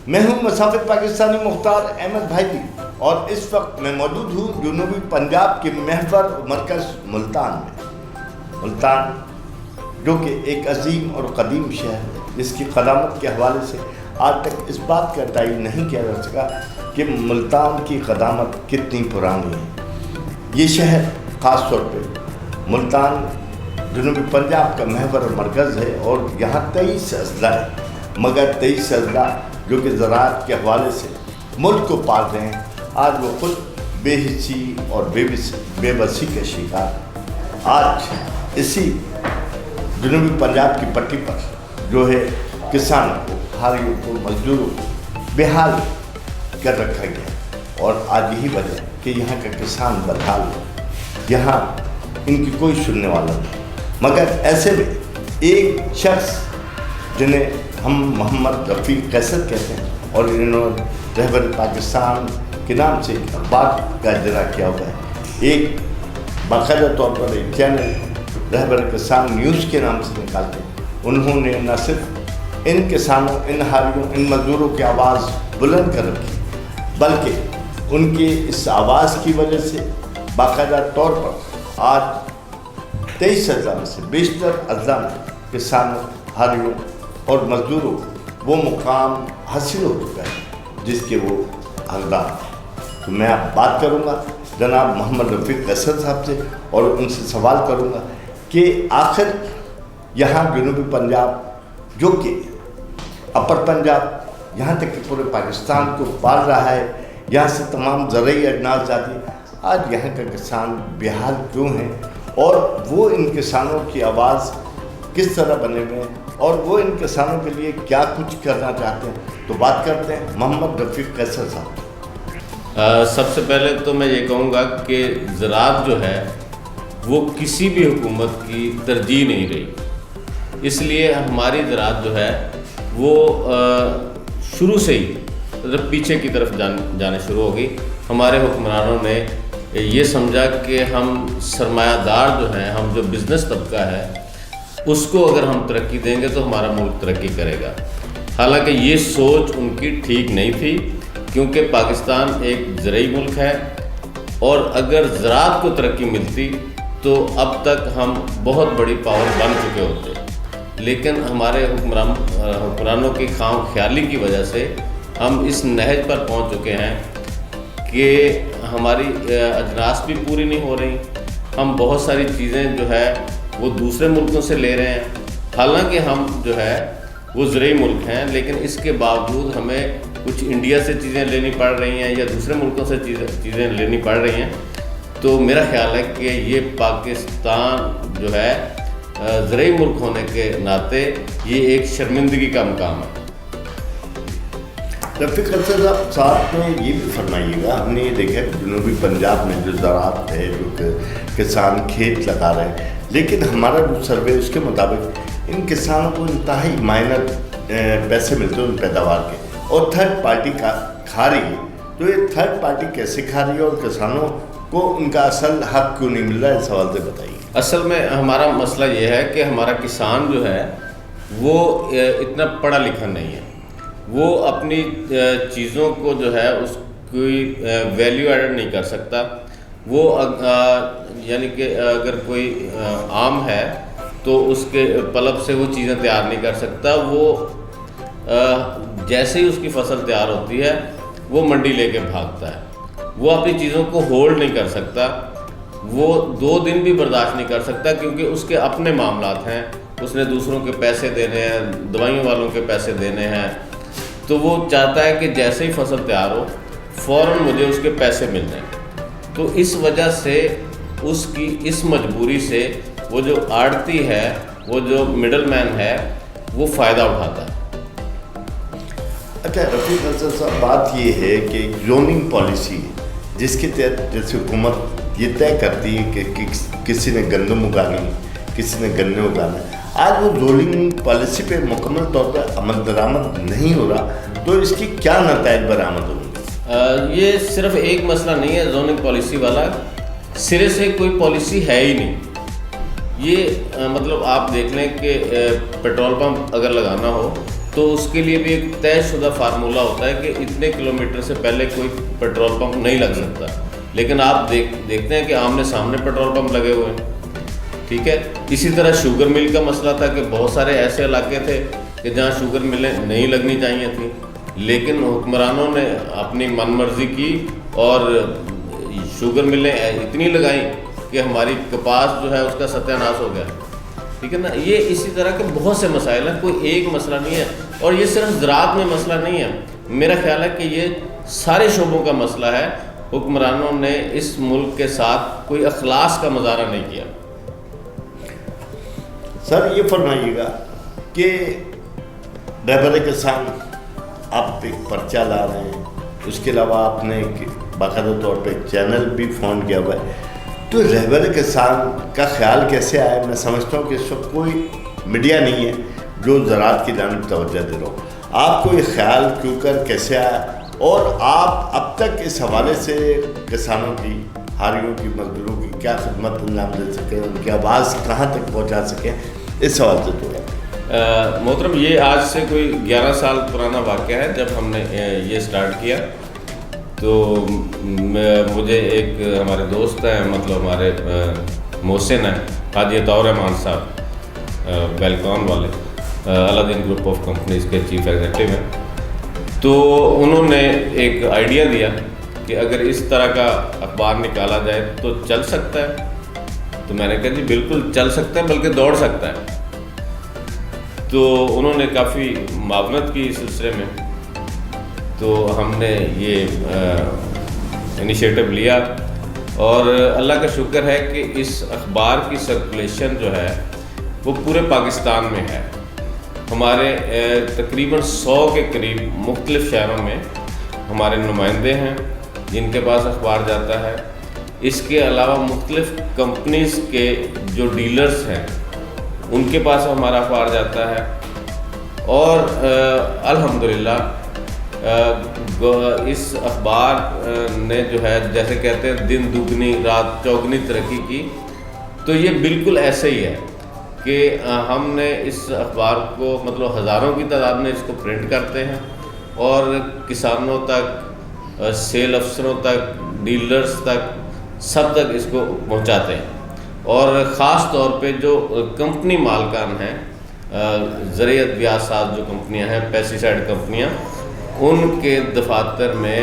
میں ہوں مسافر پاکستانی مختار احمد بھائی اور اس وقت میں موجود ہوں جنوبی پنجاب کے محور مرکز ملتان میں۔ ملتان جو کہ ایک عظیم اور قدیم شہر ہے جس کی قدامت کے حوالے سے آج تک اس بات کا تعین نہیں کیا جا سکا کہ ملتان کی قدامت کتنی پرانی ہے۔ یہ شہر خاص طور پہ ملتان جنوبی پنجاب کا محور اور مرکز ہے اور یہاں 23 اضلاع ہے، مگر 23 اضلاع جو کہ زراعت کے حوالے سے ملک کو پال رہے ہیں، آج وہ خود بے حسی اور بے بسی کا شکار۔ آج اسی جنوبی پنجاب کی پٹی پر جو ہے کسانوں کو، حاریوں کو، مزدوروں کو بے حال کر رکھا گیا، اور آج یہی وجہ ہے کہ یہاں کا کسان بدحال ہے، یہاں ان کی کوئی سننے والا نہیں۔ مگر ایسے میں ایک شخص جنہیں ہم محمد رفیق قیصر کہتے ہیں اور انہوں نے رہبر پاکستان کے نام سے ایک اخبار کا اجرا کیا ہوا ہے، ایک باقاعدہ طور پر ایک چینل رہبر کسان نیوز کے نام سے نکالتے ہیں۔ انہوں نے نہ صرف ان کسانوں، ان حاریوں، ان مزدوروں کی آواز بلند کر رکھی، بلکہ ان کی اس آواز کی وجہ سے باقاعدہ طور پر آج 23 اضلاع میں سے بیشتر اضلاع میں کسانوں، حاریوں اور مزدوروں وہ مقام حاصل ہو چکا ہے جس کے وہ حقدار ہیں۔ تو میں اب بات کروں گا جناب محمد رفیق قیصر صاحب سے اور ان سے سوال کروں گا کہ آخر یہاں جنوبی پنجاب جو کہ اپر پنجاب یہاں تک کہ پورے پاکستان کو پال رہا ہے، یہاں سے تمام زرعی اجناس جاتی ہے، آج یہاں کا کسان بے حال کیوں ہیں اور وہ ان کسانوں کی آواز کس طرح بنے ہوئے ہیں اور وہ ان کسانوں کے لیے کیا کچھ کرنا چاہتے ہیں۔ تو بات کرتے ہیں محمد رفیق قیصر صاحب۔ سب سے پہلے تو میں یہ کہوں گا کہ زراعت جو ہے وہ کسی بھی حکومت کی ترجیح نہیں رہی، اس لیے ہماری زراعت جو ہے وہ شروع سے ہی پیچھے کی طرف جانے شروع ہو گئی۔ ہمارے حکمرانوں نے یہ سمجھا کہ ہم سرمایہ دار جو ہیں، ہم جو بزنس طبقہ ہے، اس کو اگر ہم ترقی دیں گے تو ہمارا ملک ترقی کرے گا۔ حالانکہ یہ سوچ ان کی ٹھیک نہیں تھی، کیونکہ پاکستان ایک زرعی ملک ہے اور اگر زراعت کو ترقی ملتی تو اب تک ہم بہت بڑی پاور بن چکے ہوتے، لیکن ہمارے حکمرانوں کی خام خیالی کی وجہ سے ہم اس نہج پر پہنچ چکے ہیں کہ ہماری اجناس بھی پوری نہیں ہو رہی، ہم بہت ساری چیزیں جو ہے وہ دوسرے ملکوں سے لے رہے ہیں، حالانکہ ہم جو ہے وہ زرعی ملک ہیں، لیکن اس کے باوجود ہمیں کچھ انڈیا سے چیزیں لینی پڑ رہی ہیں یا دوسرے ملکوں سے چیزیں لینی پڑ رہی ہیں۔ تو میرا خیال ہے کہ یہ پاکستان جو ہے زرعی ملک ہونے کے ناطے یہ ایک شرمندگی کا مقام ہے۔ رفیق قیصر صاحب نے یہ بھی فرمائیے گا، ہم نے یہ دیکھا کہ جنوبی پنجاب میں جو زراعت ہے، جو کہ کسان کھیت لگا رہے ہیں، لیکن ہمارا جو سروے اس کے مطابق ان کسانوں کو انتہائی مائنر پیسے ملتے ہیں ان پیداوار کے، اور تھرڈ پارٹی کا کھا رہی ہے۔ تو یہ تھرڈ پارٹی کیسے کھا رہی ہے اور کسانوں کو ان کا اصل حق کیوں نہیں مل رہا ہے، اس سوال سے بتائیے۔ اصل میں ہمارا مسئلہ یہ ہے کہ ہمارا کسان جو ہے وہ اتنا پڑھا لکھا نہیں ہے، وہ اپنی چیزوں کو جو ہے اس کوئی ویلیو ایڈڈ نہیں کر سکتا۔ وہ یعنی کہ اگر کوئی آم ہے تو اس کے پلب سے وہ چیزیں تیار نہیں کر سکتا، وہ جیسے ہی اس کی فصل تیار ہوتی ہے وہ منڈی لے کے بھاگتا ہے، وہ اپنی چیزوں کو ہولڈ نہیں کر سکتا، وہ 2 دن بھی برداشت نہیں کر سکتا، کیونکہ اس کے اپنے معاملات ہیں، اس نے دوسروں کے پیسے دینے ہیں، دوائیوں والوں کے پیسے دینے ہیں، تو وہ چاہتا ہے کہ جیسے ہی فصل تیار ہو فوراً مجھے اس کے پیسے مل جائیں۔ تو اس وجہ سے اس کی اس مجبوری سے وہ جو آڑتی ہے، وہ جو مڈل مین ہے، وہ فائدہ اٹھاتا ہے۔ اچھا رفیق قیصر صاحب، بات یہ ہے کہ زوننگ پالیسی جس کے تحت جیسے حکومت یہ طے کرتی ہے کہ کسی نے گندم اگانی، کسی نے گنے اگانا، آج وہ زوننگ پالیسی پہ مکمل طور پر عمل درآمد نہیں ہو رہا، تو اس کی کیا نتائج برآمد ہوں گے؟ یہ صرف ایک مسئلہ نہیں ہے زوننگ پالیسی والا، سرے سے کوئی پالیسی ہے ہی نہیں۔ یہ مطلب آپ دیکھ لیں کہ پیٹرول پمپ اگر لگانا ہو تو اس کے لیے بھی ایک طے شدہ فارمولہ ہوتا ہے کہ اتنے کلومیٹر سے پہلے کوئی پیٹرول پمپ نہیں لگ سکتا، لیکن آپ دیکھتے ہیں کہ آمنے سامنے پیٹرول پمپ لگے ہوئے ہیں، ٹھیک ہے۔ اسی طرح شوگر مل کا مسئلہ تھا کہ بہت سارے ایسے علاقے تھے کہ جہاں شوگر ملیں نہیں لگنی چاہیے تھیں، لیکن حکمرانوں نے اپنی من مرضی کی اور شوگر ملیں اتنی لگائیں کہ ہماری کپاس جو ہے اس کا ستیہ ناش ہو گیا، ٹھیک ہے نا۔ یہ اسی طرح کے بہت سے مسائل ہیں، کوئی ایک مسئلہ نہیں ہے، اور یہ صرف زراعت میں مسئلہ نہیں ہے، میرا خیال ہے کہ یہ سارے شعبوں کا مسئلہ ہے۔ حکمرانوں نے اس ملک کے ساتھ کوئی اخلاص کا مظاہرہ نہیں کیا۔ سر یہ فرمائیے گا کہ رہبر کسان آپ ایک پرچہ لا رہے ہیں، اس کے علاوہ آپ نے باقاعدہ طور پہ ایک چینل بھی فون کیا ہوا ہے، تو رہبر کسان کا خیال کیسے آیا؟ میں سمجھتا ہوں کہ اس وقت کوئی میڈیا نہیں ہے جو زراعت کی جانب توجہ دے رہا ہو، آپ کو یہ خیال کیوں کر کیسے آیا، اور آپ اب تک اس حوالے سے کسانوں کی، حاریوں کی، مزدوروں کی کیا خدمت انجام دے سکیں، ان کی آواز کہاں تک پہنچا سکیں، اس حوالے سے تو محترم یہ آج سے کوئی 11 سال پرانا واقعہ ہے۔ جب ہم نے یہ سٹارٹ کیا تو مجھے ایک ہمارے دوست ہیں، مطلب ہمارے محسن ہیں، حاجی عطاء الرحمان صاحب بیلکون والے، الادین گروپ آف کمپنیز کے چیف ایگزیکٹو ہیں، تو انہوں نے ایک آئیڈیا دیا کہ اگر اس طرح کا اخبار نکالا جائے تو چل سکتا ہے۔ تو میں نے کہا جی بالکل چل سکتا ہے، بلکہ دوڑ سکتا ہے۔ تو انہوں نے کافی معاونت کی اس سلسلے میں، تو ہم نے یہ انیشیٹو لیا، اور اللہ کا شکر ہے کہ اس اخبار کی سرکولیشن جو ہے وہ پورے پاکستان میں ہے۔ ہمارے تقریباً 100 کے قریب مختلف شہروں میں ہمارے نمائندے ہیں جن کے پاس اخبار جاتا ہے۔ اس کے علاوہ مختلف کمپنیز کے جو ڈیلرز ہیں ان کے پاس ہمارا اخبار جاتا ہے، اور الحمدللہ اس اخبار نے جو ہے جیسے کہتے ہیں دن دگنی رات چوگنی ترقی کی۔ تو یہ بالکل ایسے ہی ہے کہ ہم نے اس اخبار کو مطلب ہزاروں کی تعداد میں اس کو پرنٹ کرتے ہیں، اور کسانوں تک، سیل افسروں تک، ڈیلرز تک، سب تک اس کو پہنچاتے ہیں۔ اور خاص طور پہ جو کمپنی مالکان ہیں، زرعی ادویات ساز جو کمپنیاں ہیں، پیسٹی سائڈ کمپنیاں، ان کے دفاتر میں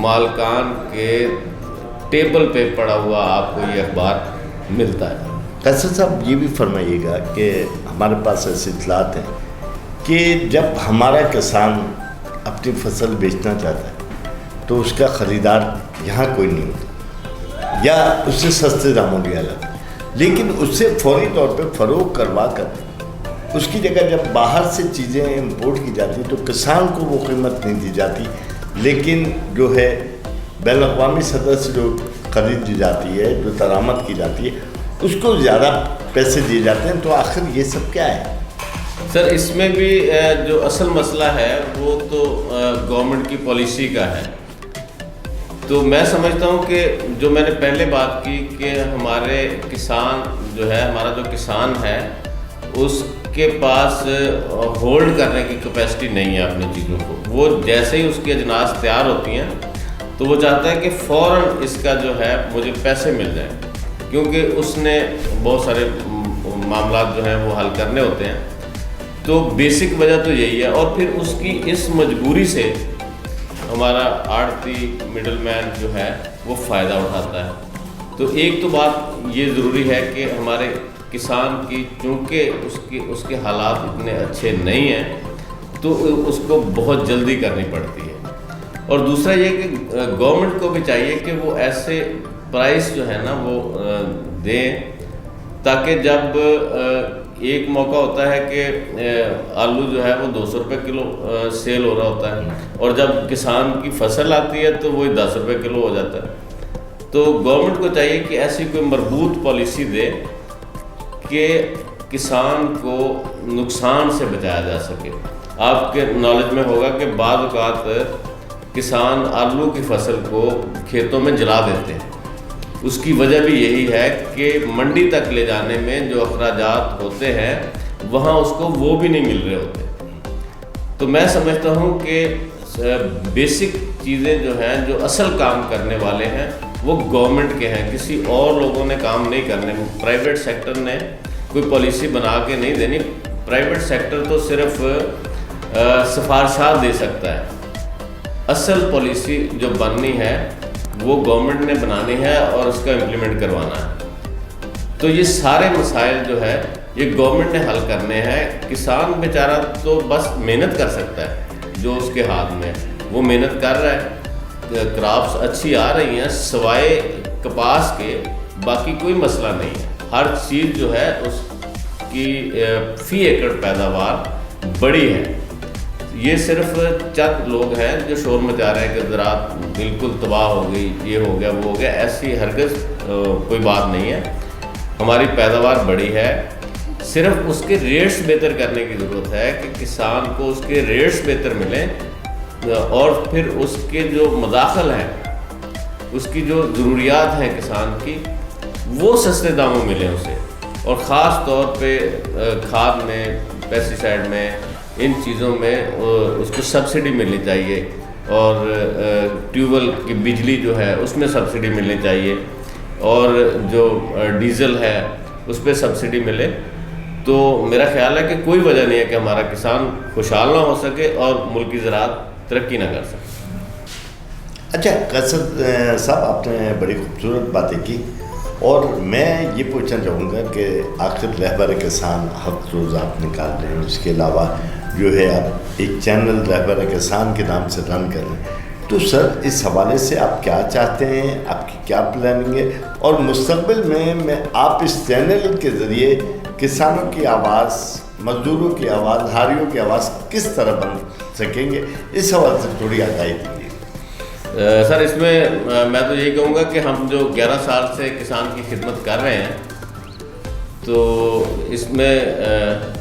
مالکان کے ٹیبل پہ پڑا ہوا آپ کو یہ اخبار ملتا ہے۔ قیصر صاحب یہ بھی فرمائیے گا کہ ہمارے پاس ایسی اطلاعات ہیں کہ جب ہمارا کسان اپنی فصل بیچنا چاہتا ہے تو اس کا خریدار یہاں کوئی نہیں ہوتا، یا اس سے سستے داموں لیا جاتا ہے، لیکن اس سے فوری طور پہ فروغ کروا کر اس کی جگہ جب باہر سے چیزیں امپورٹ کی جاتی تو کسان کو وہ قیمت نہیں دی جاتی، لیکن جو ہے بین الاقوامی سطح سے جو خرید دی جاتی ہے، جو درآمد کی جاتی ہے، اس کو زیادہ پیسے دیے جاتے ہیں۔ تو آخر یہ سب کیا ہے؟ سر اس میں بھی جو اصل مسئلہ ہے وہ تو گورنمنٹ کی پالیسی کا ہے۔ تو میں سمجھتا ہوں کہ جو میں نے پہلے بات کی کہ ہمارے کسان جو ہے، ہمارا جو کسان ہے اس کے پاس ہولڈ کرنے کی کیپیسٹی نہیں ہے اپنی چیزوں کو۔ وہ جیسے ہی اس کی اجناس تیار ہوتی ہیں تو وہ چاہتا ہے کہ فوراً اس کا جو ہے مجھے پیسے مل جائیں، کیونکہ اس نے بہت سارے معاملات جو ہیں وہ حل کرنے ہوتے ہیں۔ تو بیسک وجہ تو یہی ہے، اور پھر اس کی اس مجبوری سے ہمارا آڑتی مڈل مین جو ہے وہ فائدہ اٹھاتا ہے۔ تو ایک تو بات یہ ضروری ہے کہ ہمارے کسان کی چونکہ اس کے حالات اتنے اچھے نہیں ہیں تو اس کو بہت جلدی کرنی پڑتی ہے، اور دوسرا یہ کہ گورنمنٹ کو بھی چاہیے کہ وہ ایسے پرائس جو ہے نا وہ دیں تاکہ جب ایک موقع ہوتا ہے کہ آلو جو ہے وہ 200 روپے کلو سیل ہو رہا ہوتا ہے، اور جب کسان کی فصل آتی ہے تو وہی 10 روپے کلو ہو جاتا ہے۔ تو گورنمنٹ کو چاہیے کہ ایسی کوئی مربوط پالیسی دے کہ کسان کو نقصان سے بچایا جا سکے۔ آپ کے نالج میں ہوگا کہ بعض اوقات کسان آلو کی فصل کو کھیتوں میں جلا دیتے ہیں، اس کی وجہ بھی یہی ہے کہ منڈی تک لے جانے میں جو اخراجات ہوتے ہیں وہاں اس کو وہ بھی نہیں مل رہے ہوتے۔ تو میں سمجھتا ہوں کہ بیسک چیزیں جو ہیں، جو اصل کام کرنے والے ہیں وہ گورنمنٹ کے ہیں، کسی اور لوگوں نے کام نہیں کرنے. پرائیویٹ سیکٹر نے کوئی پالیسی بنا کے نہیں دینی. پرائیویٹ سیکٹر تو صرف سفارشات دے سکتا ہے. اصل پالیسی جو بننی ہے وہ گورنمنٹ نے بنانی ہے اور اس کا امپلیمنٹ کروانا ہے. تو یہ سارے مسائل جو ہے یہ گورنمنٹ نے حل کرنے ہیں. کسان بیچارہ تو بس محنت کر سکتا ہے، جو اس کے ہاتھ میں وہ محنت کر رہا ہے. کراپس اچھی آ رہی ہیں سوائے کپاس کے، باقی کوئی مسئلہ نہیں ہے. ہر چیز جو ہے اس کی فی ایکڑ پیداوار بڑی ہے. یہ صرف چند لوگ ہیں جو شور مچا رہے ہیں کہ زراعت بالکل تباہ ہو گئی، یہ ہو گیا وہ ہو گیا. ایسی ہرگز کوئی بات نہیں ہے. ہماری پیداوار بڑی ہے، صرف اس کے ریٹس بہتر کرنے کی ضرورت ہے کہ کسان کو اس کے ریٹس بہتر ملیں، اور پھر اس کے جو مداخل ہیں، اس کی جو ضروریات ہیں کسان کی، وہ سستے داموں ملیں اسے. اور خاص طور پہ کھاد میں، پیسٹی سائڈ میں، ان چیزوں میں اس کو سبسڈی ملنی چاہیے. اور ٹیوب ویل کی بجلی جو ہے اس میں سبسڈی ملنی چاہیے، اور جو ڈیزل ہے اس پہ سبسڈی ملے. تو میرا خیال ہے کہ کوئی وجہ نہیں ہے کہ ہمارا کسان خوشحال نہ ہو سکے اور ملکی زراعت ترقی نہ کر سکے. اچھا قصد صاحب، آپ نے بڑی خوبصورت باتیں کی، اور میں یہ پوچھنا چاہوں گا کہ آخر رہبر کسان حق روز آپ نکال رہے ہیں، اس کے علاوہ جو ہے آپ ایک چینل رہبر کسان کے نام سے رن کر رہے ہیں. تو سر اس حوالے سے آپ کیا چاہتے ہیں، آپ کی کیا پلاننگ ہے، اور مستقبل میں آپ اس چینل کے ذریعے کسانوں کی آواز، مزدوروں کی آواز، ہاریوں کی آواز کس طرح بن سکیں گے، اس حوالے سے تھوڑی آگاہی دیجیے. سر اس میں میں تو یہی کہوں گا کہ ہم جو 11 سال سے کسان کی خدمت کر رہے ہیں، تو اس میں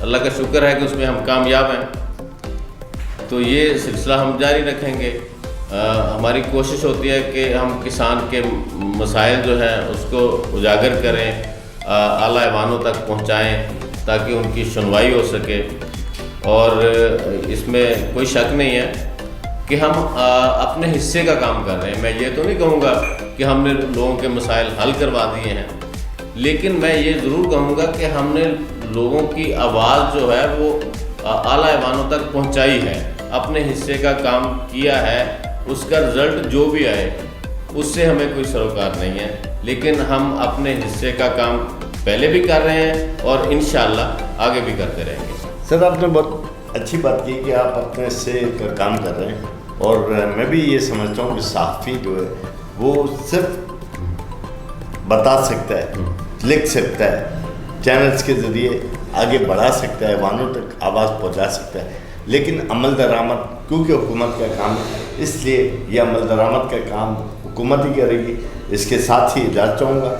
اللہ کا شکر ہے کہ اس میں ہم کامیاب ہیں. تو یہ سلسلہ ہم جاری رکھیں گے. ہماری کوشش ہوتی ہے کہ ہم کسان کے مسائل جو ہیں اس کو اجاگر کریں، اعلیٰ ایوانوں تک پہنچائیں تاکہ ان کی سنوائی ہو سکے. اور اس میں کوئی شک نہیں ہے کہ ہم اپنے حصے کا کام کر رہے ہیں. میں یہ تو نہیں کہوں گا کہ ہم نے لوگوں کے مسائل حل کروا دیے ہیں، لیکن میں یہ ضرور کہوں گا کہ ہم نے لوگوں کی آواز جو ہے وہ اعلیٰ ایوانوں تک پہنچائی ہے، اپنے حصے کا کام کیا ہے. اس کا رزلٹ جو بھی آئے اس سے ہمیں کوئی سروکار نہیں ہے، لیکن ہم اپنے حصے کا کام پہلے بھی کر رہے ہیں اور انشاءاللہ آگے بھی کرتے رہیں گے. سر آپ نے بہت اچھی بات کی کہ آپ اپنے حصے کا کام کر رہے ہیں، اور میں بھی یہ سمجھتا ہوں کہ صحافی جو ہے وہ صرف بتا سکتا ہے، لکھ سکتا ہے، چینلز کے ذریعے آگے بڑھا سکتا ہے، ایوانوں تک آواز پہنچا سکتا ہے، لیکن عمل درآمد کیونکہ حکومت کا کام ہے، اس لیے یہ عمل درآمد کا کام حکومت ہی کرے گی. اس کے ساتھ ہی اجازت چاہوں گا.